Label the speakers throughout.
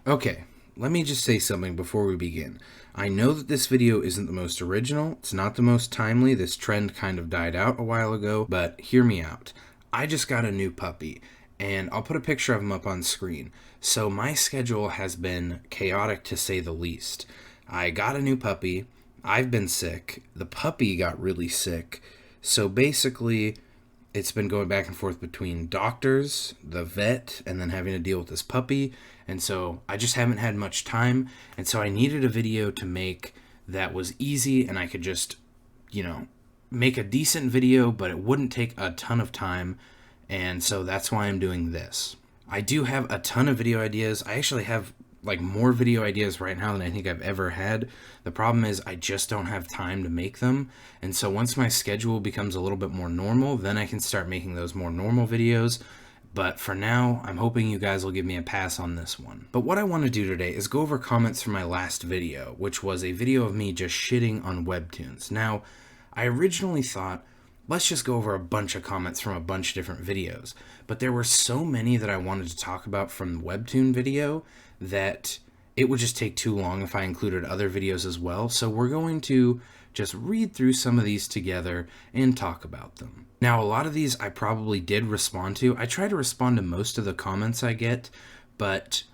Speaker 1: Okay, let me just say something before we begin. I know that this video isn't the most original, it's not the most timely, this trend kind of died out a while ago, but hear me out. I just got a new puppy, and I'll put a picture of him up on screen. So my schedule has been chaotic to say the least. I got a new puppy, I've been sick, the puppy got really sick, so basically it's been going back and forth between doctors, the vet, and then having to deal with this puppy. And so I just haven't had much time. And so I needed a video to make that was easy and I could just, make a decent video, but it wouldn't take a ton of time. And so that's why I'm doing this. I do have a ton of video ideas. I actually have more video ideas right now than I think I've ever had. The problem is I just don't have time to make them. And so once my schedule becomes a little bit more normal, then I can start making those more normal videos. But for now, I'm hoping you guys will give me a pass on this one. But what I want to do today is go over comments from my last video, which was a video of me just shitting on Webtoons. Now, I originally thought, let's just go over a bunch of comments from a bunch of different videos. But there were so many that I wanted to talk about from the Webtoon video that it would just take too long if I included other videos as well. So we're going to just read through some of these together and talk about them. Now, a lot of these I probably did respond to. I try to respond to most of the comments I get, but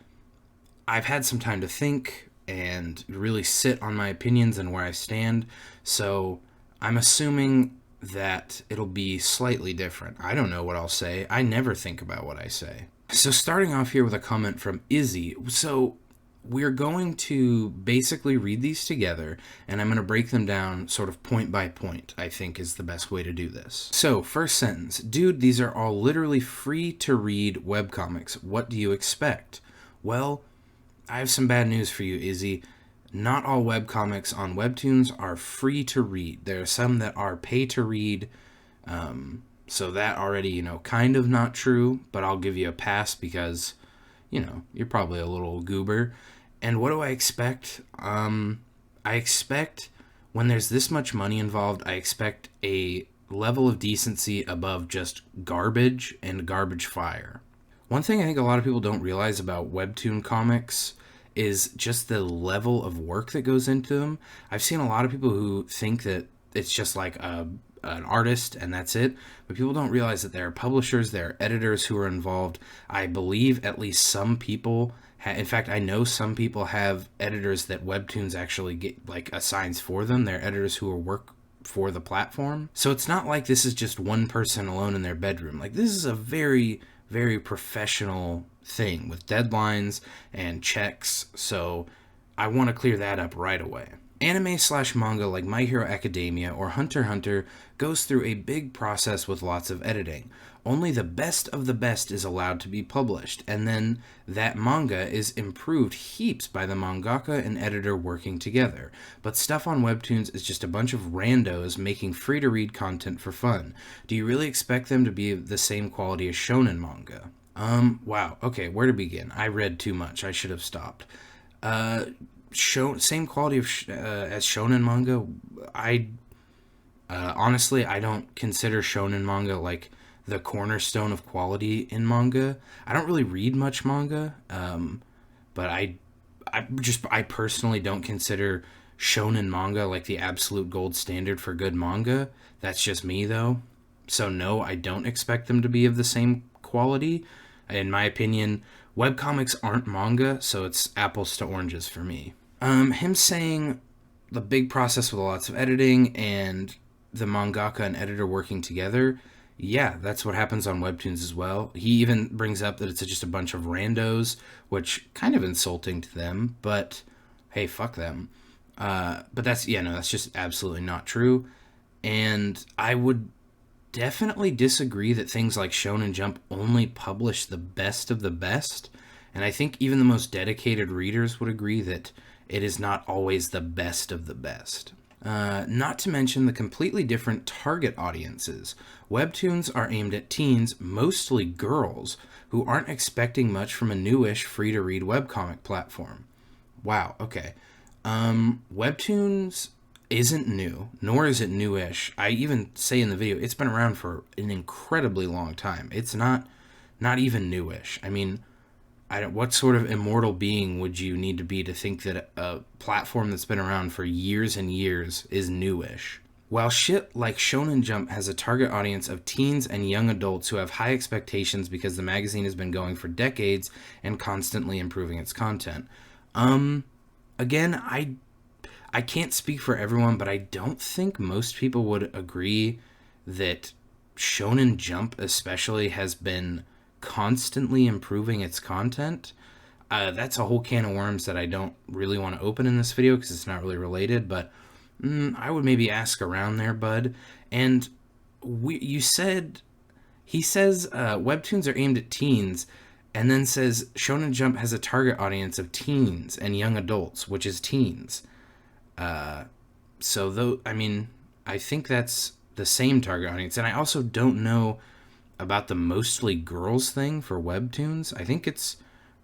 Speaker 1: I've had some time to think and really sit on my opinions and where I stand. So I'm assuming that it'll be slightly different. I don't know what I'll say. I never think about what I say. So starting off here with a comment from Izzy. So we're going to basically read these together, and I'm going to break them down sort of point by point, I think is the best way to do this. So first sentence, dude, these are all literally free to read webcomics. What do you expect? Well, I have some bad news for you, Izzy. Not all webcomics on Webtoons are free to read. There are some that are pay to read, so that already, kind of not true, but I'll give you a pass because, you're probably a little goober. And what do I expect? I expect when there's this much money involved, I expect a level of decency above just garbage and garbage fire. One thing I think a lot of people don't realize about Webtoon comics is just the level of work that goes into them. I've seen a lot of people who think that it's just like an artist and that's it, but people don't realize that there are publishers, there are editors who are involved. I believe at least some people in fact, I know some people have editors that Webtoons actually get assigns for them. They're editors who work for the platform. So it's not like this is just one person alone in their bedroom. This is a very, very professional thing with deadlines and checks. So I want to clear that up right away. Anime/manga like My Hero Academia or Hunter x Hunter goes through a big process with lots of editing. Only the best of the best is allowed to be published, and then that manga is improved heaps by the mangaka and editor working together. But stuff on Webtoons is just a bunch of randos making free-to-read content for fun. Do you really expect them to be the same quality as shonen manga? Wow, okay, where to begin? I read too much, I should have stopped. Same quality as shonen manga. Honestly, I don't consider shonen manga the cornerstone of quality in manga. I don't really read much manga, but I personally don't consider shonen manga the absolute gold standard for good manga. That's just me though. So no, I don't expect them to be of the same quality. In my opinion, webcomics aren't manga, so it's apples to oranges for me. Him saying the big process with lots of editing and the mangaka and editor working together, yeah, that's what happens on Webtoons as well. He even brings up that it's just a bunch of randos, which kind of insulting to them, but hey, fuck them. But that's just absolutely not true. And I would definitely disagree that things like Shonen Jump only publish the best of the best. And I think even the most dedicated readers would agree that it is not always the best of the best. Not to mention the completely different target audiences. Webtoons are aimed at teens, mostly girls, who aren't expecting much from a newish free-to-read webcomic platform. Wow, okay. Webtoons isn't new, nor is it newish. I even say in the video, it's been around for an incredibly long time. It's not even newish. I mean, what sort of immortal being would you need to be to think that a platform that's been around for years and years is newish? While shit like Shonen Jump has a target audience of teens and young adults who have high expectations because the magazine has been going for decades and constantly improving its content. Again, I can't speak for everyone, but I don't think most people would agree that Shonen Jump especially has been constantly improving its content. That's a whole can of worms that I don't really want to open in this video because it's not really related, but I would maybe ask around there, bud. And he says webtoons are aimed at teens, and then says Shonen Jump has a target audience of teens and young adults, which is teens. I think that's the same target audience. And I also don't know about the mostly girls thing for webtoons. I think it's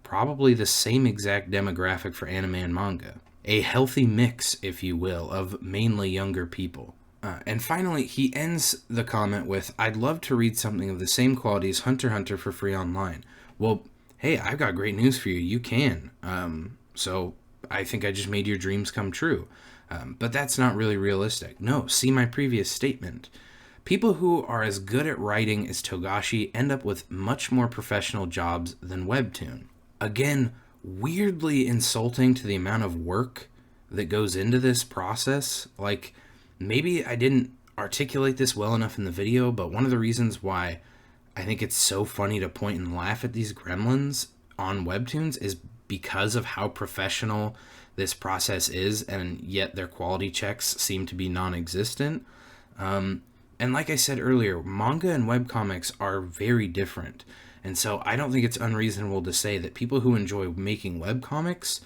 Speaker 1: probably the same exact demographic for anime and manga. A healthy mix, if you will, of mainly younger people. And finally, he ends the comment with, I'd love to read something of the same quality as Hunter x Hunter for free online. Well, hey, I've got great news for you. You can. So I think I just made your dreams come true. But that's not really realistic. No, see my previous statement. People who are as good at writing as Togashi end up with much more professional jobs than Webtoon. Again, weirdly insulting to the amount of work that goes into this process. Like, maybe I didn't articulate this well enough in the video, but one of the reasons why I think it's so funny to point and laugh at these gremlins on webtoons is because of how professional this process is, and yet their quality checks seem to be non-existent. And like I said earlier, manga and webcomics are very different. And so I don't think it's unreasonable to say that people who enjoy making webcomics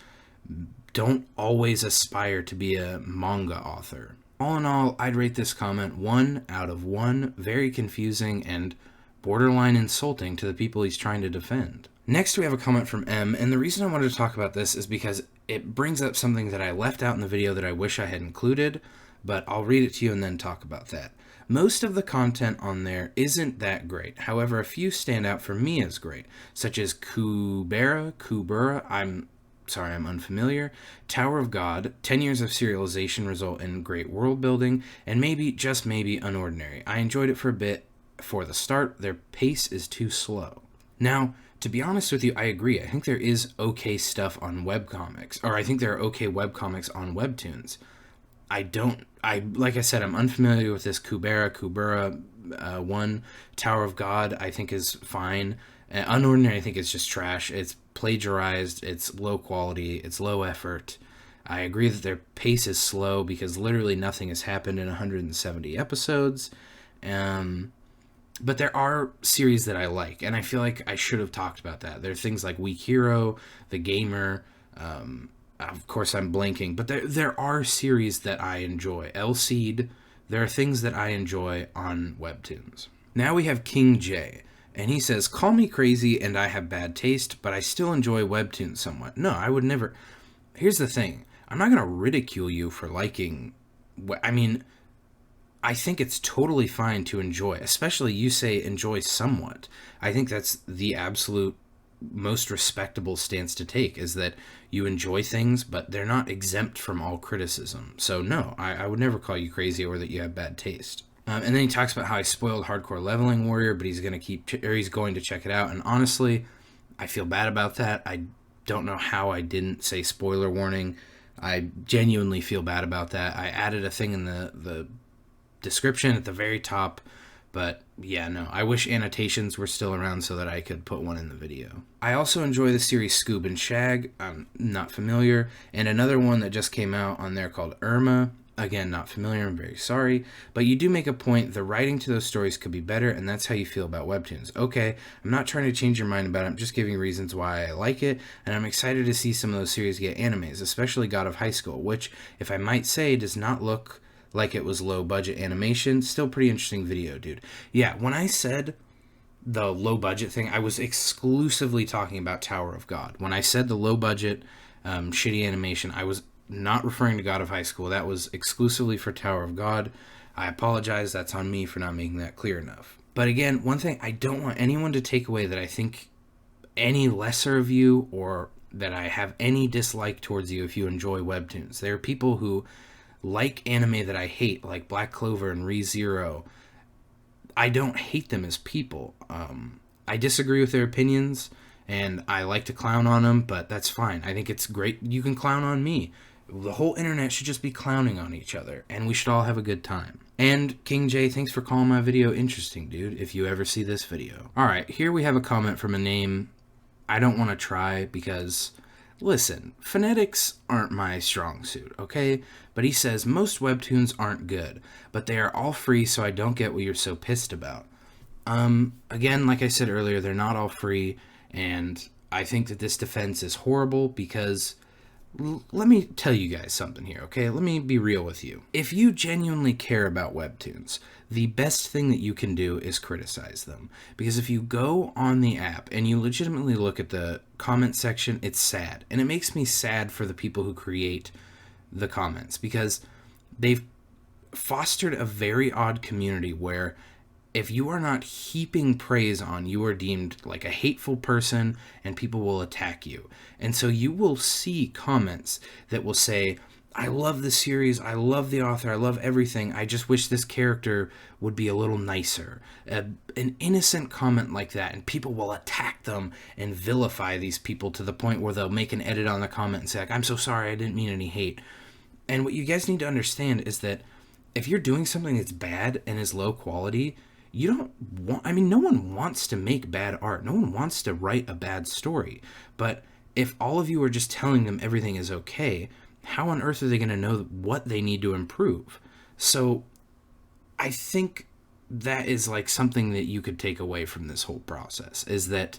Speaker 1: don't always aspire to be a manga author. All in all, I'd rate this comment 1 out of 1, very confusing and borderline insulting to the people he's trying to defend. Next, we have a comment from M, and the reason I wanted to talk about this is because it brings up something that I left out in the video that I wish I had included, but I'll read it to you and then talk about that. Most of the content on there isn't that great. However, a few stand out for me as great, such as Kubura, I'm unfamiliar, Tower of God, 10 years of serialization result in great world building, and maybe, just maybe, unOrdinary. I enjoyed it for a bit for the start. Their pace is too slow. Now, to be honest with you, I agree. I think there is okay stuff on webcomics, or I think there are okay webcomics on webtoons. Like I said, I'm unfamiliar with this Kubura 1. Tower of God, I think is fine. unOrdinary, I think it's just trash. It's plagiarized, it's low quality, it's low effort. I agree that their pace is slow because literally nothing has happened in 170 episodes. But there are series that I like, and I feel like I should have talked about that. There are things like Weak Hero, The Gamer, of course I'm blanking, but there are series that I enjoy. El Cid, there are things that I enjoy on webtoons. Now we have King J, and he says, call me crazy and I have bad taste, but I still enjoy webtoons somewhat. No, I would never. Here's the thing. I'm not going to ridicule you for liking. I think it's totally fine to enjoy, especially you say enjoy somewhat. I think that's the absolute most respectable stance to take, is that you enjoy things, but they're not exempt from all criticism. So no, I would never call you crazy or that you have bad taste. And then he talks about how I spoiled Hardcore Leveling Warrior, but he's going to check it out. And honestly, I feel bad about that. I don't know how I didn't say spoiler warning. I genuinely feel bad about that. I added a thing in the description at the very top, but yeah, no, I wish annotations were still around so that I could put one in the video. I also enjoy the series Scoob and Shag. I'm not familiar, and another one that just came out on there called Irma. Again, not familiar, I'm very sorry, but you do make a point. The writing to those stories could be better, and that's how you feel about webtoons. Okay, I'm not trying to change your mind about it, I'm just giving reasons why I like it, and I'm excited to see some of those series get animes, especially God of High School, which, if I might say, does not look like it was low budget animation. Still pretty interesting video, dude. Yeah, when I said the low budget thing, I was exclusively talking about Tower of God. When I said the low budget shitty animation, I was not referring to God of High School. That was exclusively for Tower of God. I apologize, that's on me for not making that clear enough. But again, one thing, I don't want anyone to take away that I think any lesser of you or that I have any dislike towards you if you enjoy webtoons. There are people who like anime that I hate, like Black Clover and ReZero. I don't hate them as people. I disagree with their opinions, and I like to clown on them, but that's fine. I think it's great. You can clown on me. The whole internet should just be clowning on each other, and we should all have a good time. And King J, thanks for calling my video interesting, dude, if you ever see this video. Alright, here we have a comment from a name I don't want to try because, listen, phonetics aren't my strong suit, okay? But he says, most webtoons aren't good, but they are all free, so I don't get what you're so pissed about. Again, like I said earlier, they're not all free, and I think that this defense is horrible because let me tell you guys something here, okay? Let me be real with you. If you genuinely care about webtoons, the best thing that you can do is criticize them. Because if you go on the app and you legitimately look at the comment section, it's sad. And it makes me sad for the people who create the comments because they've fostered a very odd community where if you are not heaping praise on, you are deemed like a hateful person and people will attack you. And so you will see comments that will say, I love the series, I love the author, I love everything, I just wish this character would be a little nicer. An innocent comment like that, and people will attack them and vilify these people to the point where they'll make an edit on the comment and say, like, I'm so sorry, I didn't mean any hate. And what you guys need to understand is that if you're doing something that's bad and is low quality, you don't want, no one wants to make bad art. No one wants to write a bad story. But if all of you are just telling them everything is okay, how on earth are they going to know what they need to improve? So I think that is like something that you could take away from this whole process, is that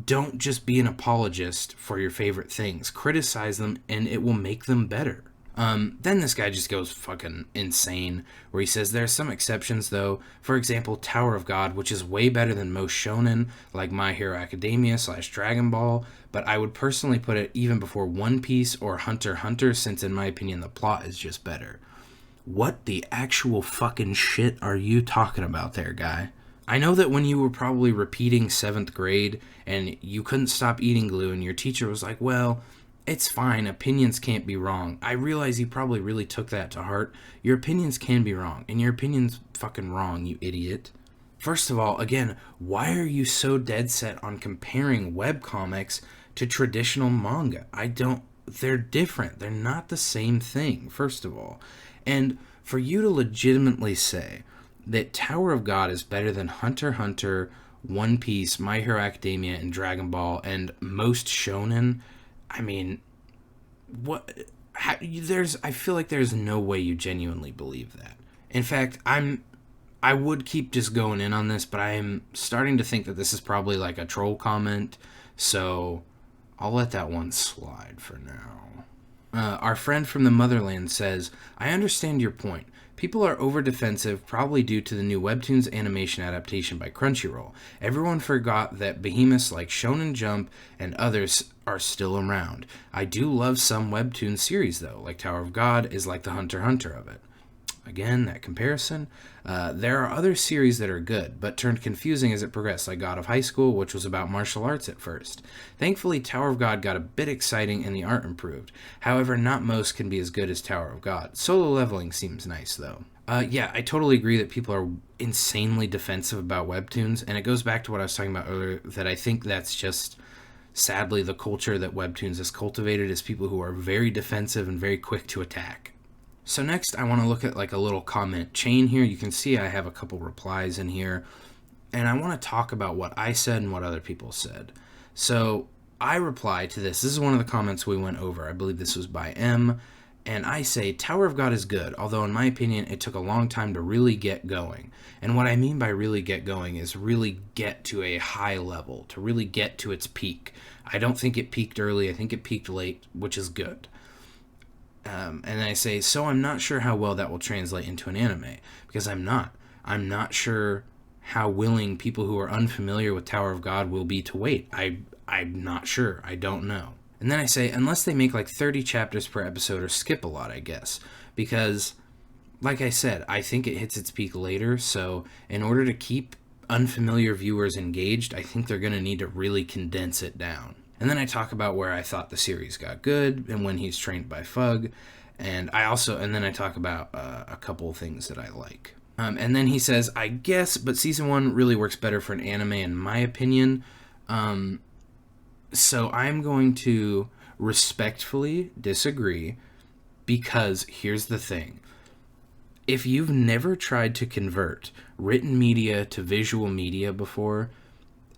Speaker 1: don't just be an apologist for your favorite things. Criticize them and it will make them better. Then this guy just goes fucking insane, where he says there are some exceptions though. For example, Tower of God, which is way better than most shonen, like My Hero Academia / Dragon Ball, but I would personally put it even before One Piece or Hunter x Hunter, since in my opinion the plot is just better. What the actual fucking shit are you talking about there, guy? I know that when you were probably repeating 7th grade and you couldn't stop eating glue and your teacher was like, well, it's fine, opinions can't be wrong. I realize you probably really took that to heart. Your opinions can be wrong, and your opinion's fucking wrong, you idiot. First of all, again, why are you so dead set on comparing webcomics to traditional manga? They're different. They're not the same thing, first of all. And for you to legitimately say that Tower of God is better than Hunter x Hunter, One Piece, My Hero Academia, and Dragon Ball, and most shonen, what? I feel like there's no way you genuinely believe that. In fact, I would keep just going in on this, but I am starting to think that this is probably like a troll comment, so I'll let that one slide for now. Our friend from the motherland says, I understand your point. People are over-defensive, probably due to the new Webtoons animation adaptation by Crunchyroll. Everyone forgot that behemoths like Shonen Jump and others are still around. I do love some Webtoon series, though, like Tower of God is like the Hunter x Hunter of it. Again, that comparison. There are other series that are good, but turned confusing as it progressed, like God of Highschool, which was about martial arts at first. Thankfully, Tower of God got a bit exciting and the art improved. However, not most can be as good as Tower of God. Solo leveling seems nice, though. Yeah, I totally agree that people are insanely defensive about Webtoons, and it goes back to what I was talking about earlier, that I think that's just, sadly, the culture that Webtoons has cultivated, is people who are very defensive and very quick to attack. So next, I want to look at like a little comment chain here. You can see I have a couple replies in here, and I want to talk about what I said and what other people said. So I reply to this. This is one of the comments we went over. I believe this was by M, and I say, Tower of God is good, although in my opinion, it took a long time to really get going. And what I mean by really get going is really get to a high level, to really get to its peak. I don't think it peaked early. I think it peaked late, which is good. And then I say, so I'm not sure how well that will translate into an anime, because I'm not. I'm not sure how willing people who are unfamiliar with Tower of God will be to wait. I'm not sure. I don't know. And then I say, unless they make like 30 chapters per episode or skip a lot, I guess. Because, like I said, I think it hits its peak later, so in order to keep unfamiliar viewers engaged, I think they're going to need to really condense it down. And then I talk about where I thought the series got good and when he's trained by Fug. And then I talk about a couple of things that I like. And then he says, I guess, but season 1 really works better for an anime in my opinion. So I'm going to respectfully disagree, because here's the thing. If you've never tried to convert written media to visual media before,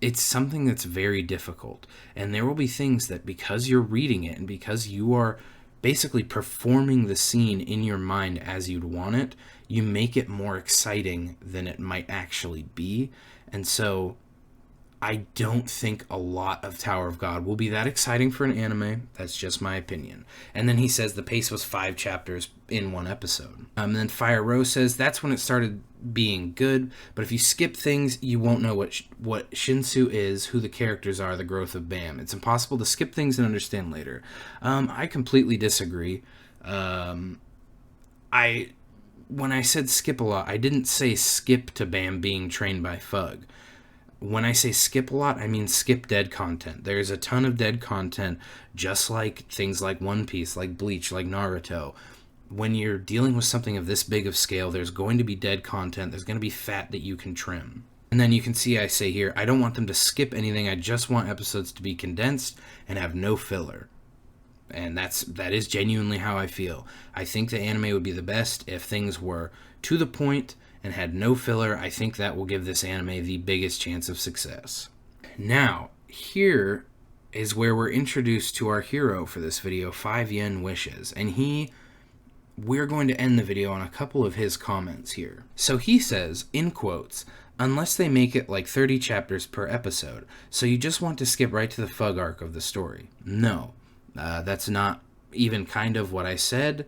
Speaker 1: it's something that's very difficult. And there will be things that, because you're reading it and because you are basically performing the scene in your mind as you'd want it, you make it more exciting than it might actually be. And so I don't think a lot of Tower of God will be that exciting for an anime. That's just my opinion. And then he says the pace was 5 chapters in 1 episode. And then Fire Rose says that's when it started being good, but if you skip things, you won't know what Shinsu is, who the characters are, the growth of Bam. It's impossible to skip things and understand later. I completely disagree. When I said skip a lot, I didn't say skip to Bam being trained by Fug. When I say skip a lot, I mean skip dead content. There's a ton of dead content, just like things like One Piece, like Bleach, like Naruto. When you're dealing with something of this big of scale, there's going to be dead content. There's going to be fat that you can trim. And then you can see I say here, I don't want them to skip anything. I just want episodes to be condensed and have no filler. And that is genuinely how I feel. I think the anime would be the best if things were to the point and had no filler. I think that will give this anime the biggest chance of success. Now, here is where we're introduced to our hero for this video, 5 Yen Wishes. And we're going to end the video on a couple of his comments here. So he says, in quotes, unless they make it like 30 chapters per episode, so you just want to skip right to the Fug arc of the story. No, that's not even kind of what I said.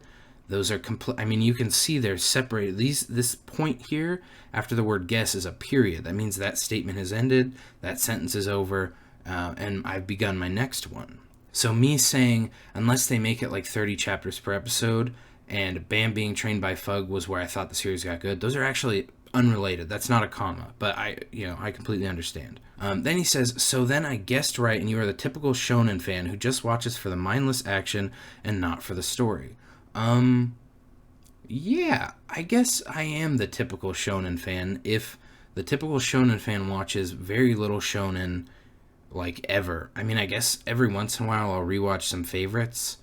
Speaker 1: Those are you can see they're separated. This point here after the word guess is a period. That means that statement has ended, that sentence is over, and I've begun my next one. So me saying, unless they make it like 30 chapters per episode, and Bam being trained by Fug was where I thought the series got good, those are actually unrelated. That's not a comma, but I completely understand. Then he says, so then I guessed right, and you are the typical shonen fan who just watches for the mindless action and not for the story. Yeah, I guess I am the typical shonen fan. If the typical shonen fan watches very little shonen, like, ever. I mean, I guess every once in a while I'll rewatch some favorites.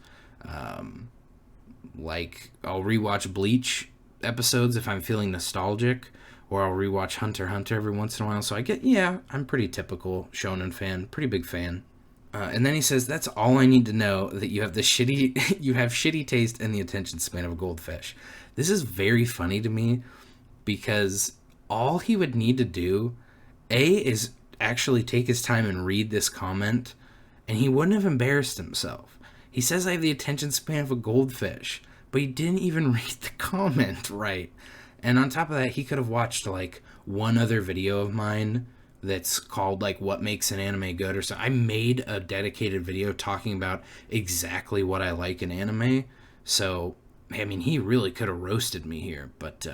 Speaker 1: Like, I'll rewatch Bleach episodes if I'm feeling nostalgic, or I'll rewatch Hunter x Hunter every once in a while. So I'm pretty typical shonen fan, pretty big fan. And then he says, that's all I need to know, that you have shitty taste and the attention span of a goldfish. This is very funny to me, because all he would need to do, is actually take his time and read this comment, and he wouldn't have embarrassed himself. He says I have the attention span of a goldfish, but he didn't even read the comment right. And on top of that, he could have watched like one other video of mine that's called like what makes an anime good or something. I made a dedicated video talking about exactly what I like in anime. So, I mean, he really could have roasted me here, but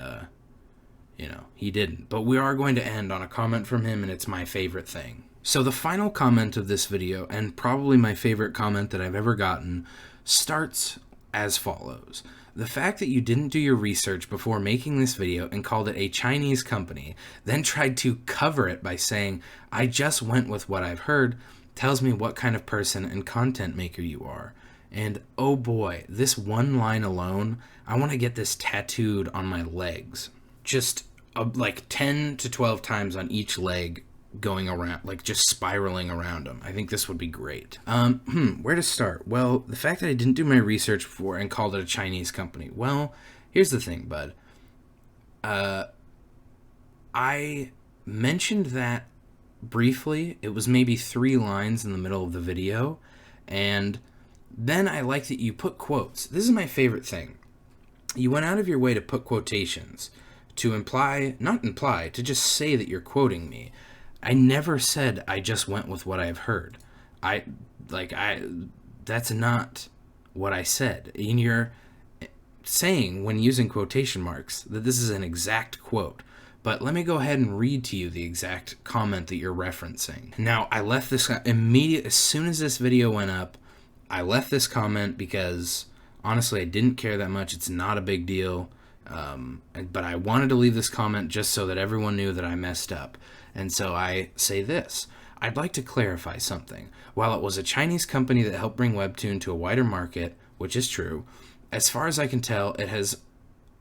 Speaker 1: he didn't. But we are going to end on a comment from him, and it's my favorite thing. So the final comment of this video, and probably my favorite comment that I've ever gotten, starts as follows. The fact that you didn't do your research before making this video and called it a Chinese company, then tried to cover it by saying, I just went with what I've heard, tells me what kind of person and content maker you are. And oh boy, this one line alone, I want to get this tattooed on my legs. Just like 10 to 12 times on each leg, going around, like just spiraling around them. I think this would be great. Where to start? Well, the fact that I didn't do my research before and called it a Chinese company. Well, here's the thing, bud. I mentioned that briefly. It was maybe 3 lines in the middle of the video, and then I like that you put quotes. This is my favorite thing. You went out of your way to put quotations to to just say that you're quoting me. I never said I just went with what I've heard. That's not what I said. And you're saying, when using quotation marks, that this is an exact quote. But let me go ahead and read to you the exact comment that you're referencing. Now, I left this as soon as this video went up, I left this comment because, honestly, I didn't care that much. It's not a big deal. But I wanted to leave this comment just so that everyone knew that I messed up. And so I say this. I'd like to clarify something. While it was a Chinese company that helped bring WEBTOON to a wider market, which is true, as far as I can tell,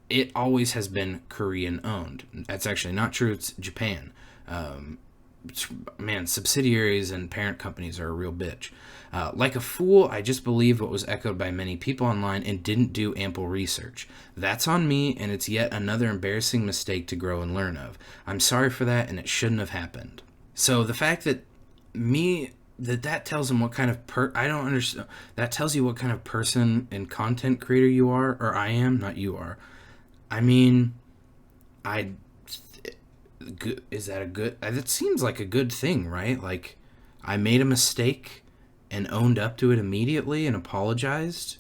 Speaker 1: it always has been Korean owned. That's actually not true. It's Japan. Man, subsidiaries and parent companies are a real bitch. Like a fool, I just believed what was echoed by many people online and didn't do ample research. That's on me, and it's yet another embarrassing mistake to grow and learn of. I'm sorry for that, and it shouldn't have happened. So the fact that that tells them what kind of I don't understand. That tells you what kind of person and content creator you are, or I am, not you are. I mean, is that a good? It seems like a good thing, right? Like, I made a mistake and owned up to it immediately and apologized.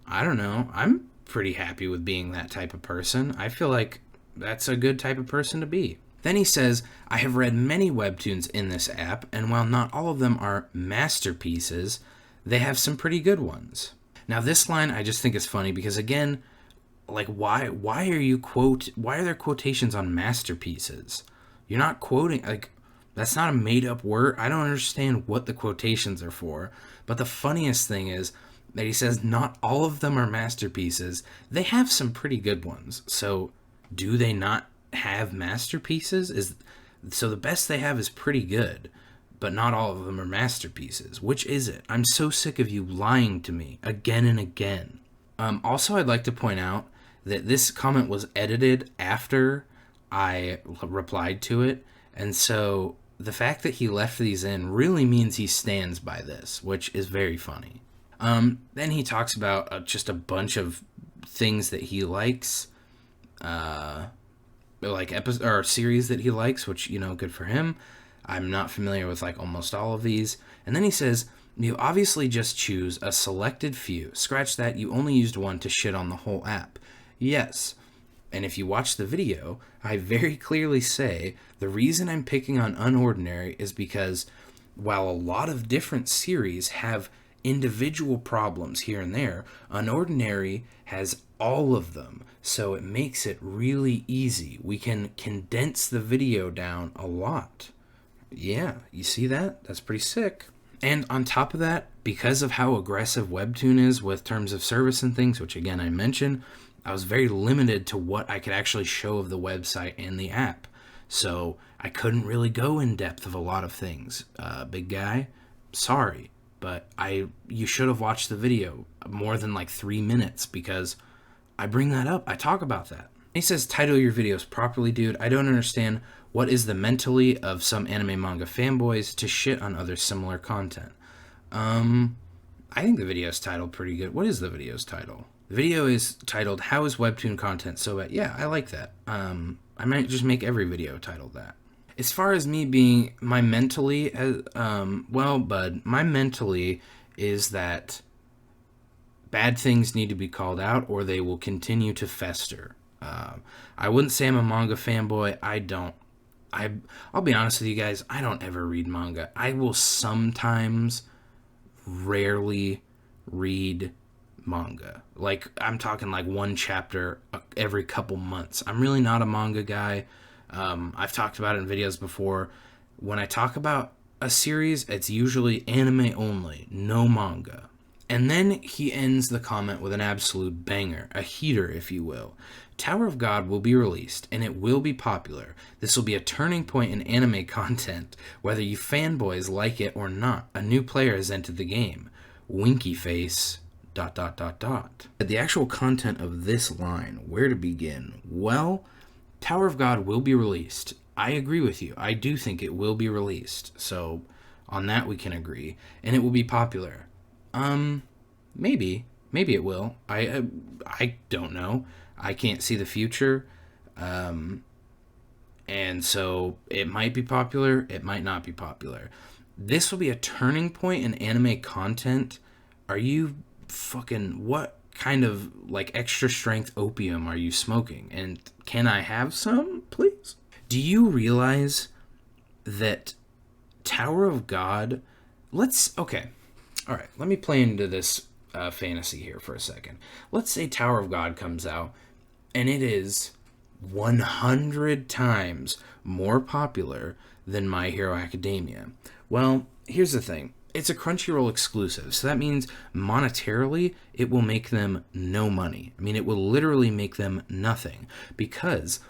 Speaker 1: I don't know. I'm pretty happy with being that type of person. I feel like that's a good type of person to be. Then he says, I have read many webtoons in this app, and while not all of them are masterpieces, they have some pretty good ones. Now, this line I just think is funny because, again, like, why are there quotations on masterpieces? You're not quoting, like, that's not a made-up word. I don't understand what the quotations are for. But the funniest thing is that he says not all of them are masterpieces. They have some pretty good ones. So do they not have masterpieces? So the best they have is pretty good, but not all of them are masterpieces. Which is it? I'm so sick of you lying to me again and again. Also, I'd like to point out that this comment was edited after I replied to it, and so the fact that he left these in really means he stands by this, which is very funny. Then he talks about just a bunch of things that he likes, like episode or series that he likes, which, you know, good for him. I'm not familiar with like almost all of these. And then he says, you obviously just choose a selected few. Scratch that, you only used one to shit on the whole app. Yes. And if you watch the video, I very clearly say the reason I'm picking on unOrdinary is because while a lot of different series have individual problems here and there, unOrdinary has all of them. So it makes it really easy. We can condense the video down a lot. Yeah, you see that? That's pretty sick. And on top of that, because of how aggressive WEBTOON is with terms of service and things, which again I mentioned, I was very limited to what I could actually show of the website and the app. So I couldn't really go in depth of a lot of things. Big guy, sorry, but you should have watched the video more than like 3 minutes because I bring that up. I talk about that. He says, title your videos properly, dude. I don't understand what is the mentally of some anime manga fanboys to shit on other similar content. I think the video's titled pretty good. What is the video's title? The video is titled, How is Webtoon Content So Bad? Yeah, I like that. I might just make every video titled that. As far as me being, my mentally, well, bud, my mentally is that bad things need to be called out or they will continue to fester. I wouldn't say I'm a manga fanboy. I'll be honest with you guys, I don't ever read manga. I will sometimes, rarely read manga. Like, I'm talking like one chapter every couple months. I'm really not a manga guy. I've talked about it in videos before. When I talk about a series, it's usually anime only, no manga. And then he ends the comment with an absolute banger, a heater, if you will. Tower of God will be released, and it will be popular. This will be a turning point in anime content, whether you fanboys like it or not. A new player has entered the game. Winky face, ... The actual content of this line, where to begin? Well, Tower of God will be released. I agree with you. I do think it will be released. So, on that we can agree. And it will be popular. Maybe it will. I don't know. I can't see the future. And so it might be popular, it might not be popular. This will be a turning point in anime content. Are you fucking, what kind of like extra strength opium are you smoking? And can I have some, please? Do you realize that Tower of God... Okay. All right, let me play into this fantasy here for a second. Let's say Tower of God comes out, and it is 100 times more popular than My Hero Academia. Well, here's the thing. It's a Crunchyroll exclusive, so that means monetarily it will make them no money. I mean, it will literally make them nothing, because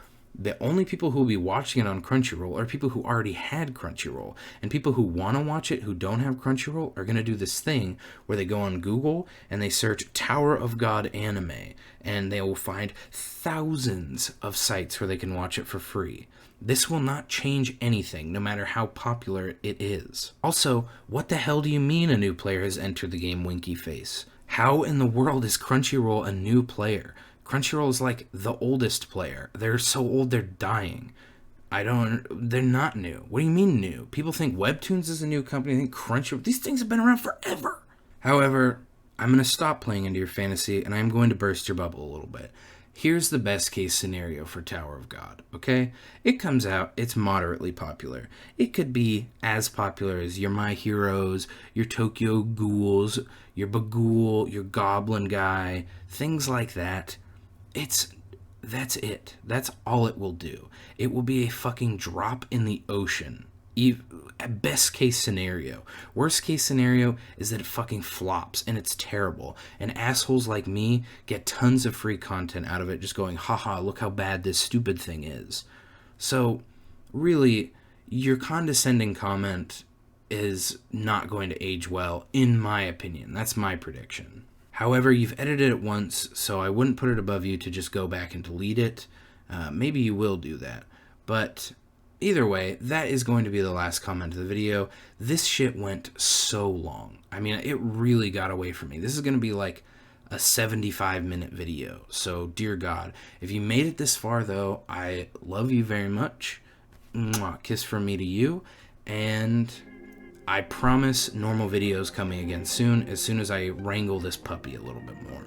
Speaker 1: the only people who will be watching it on Crunchyroll are people who already had Crunchyroll. And people who want to watch it who don't have Crunchyroll are going to do this thing where they go on Google and they search Tower of God anime, and they will find thousands of sites where they can watch it for free. This will not change anything, no matter how popular it is. Also, what the hell do you mean a new player has entered the game, winky face? How in the world is Crunchyroll a new player? Crunchyroll is like the oldest player. They're so old they're dying. They're not new. What do you mean new? People think WEBTOONs is a new company. They think Crunchyroll. These things have been around forever. However, I'm going to stop playing into your fantasy, and I'm going to burst your bubble a little bit. Here's the best case scenario for Tower of God, okay? It comes out, it's moderately popular. It could be as popular as your My Heroes, your Tokyo Ghouls, your Baghoul, your Goblin Guy, things like that. That's it. That's all it will do. It will be a fucking drop in the ocean. Best case scenario. Worst case scenario is that it fucking flops and it's terrible, and assholes like me get tons of free content out of it just going, haha, look how bad this stupid thing is. So really, your condescending comment is not going to age well, in my opinion. That's my prediction. However, you've edited it once, so I wouldn't put it above you to just go back and delete it. Maybe you will do that, but either way, that is going to be the last comment of the video. This shit went so long. I mean, it really got away from me. This is going to be like a 75-minute video. So, dear God, if you made it this far, though, I love you very much. Mwah, kiss from me to you. And I promise normal videos coming again soon as I wrangle this puppy a little bit more.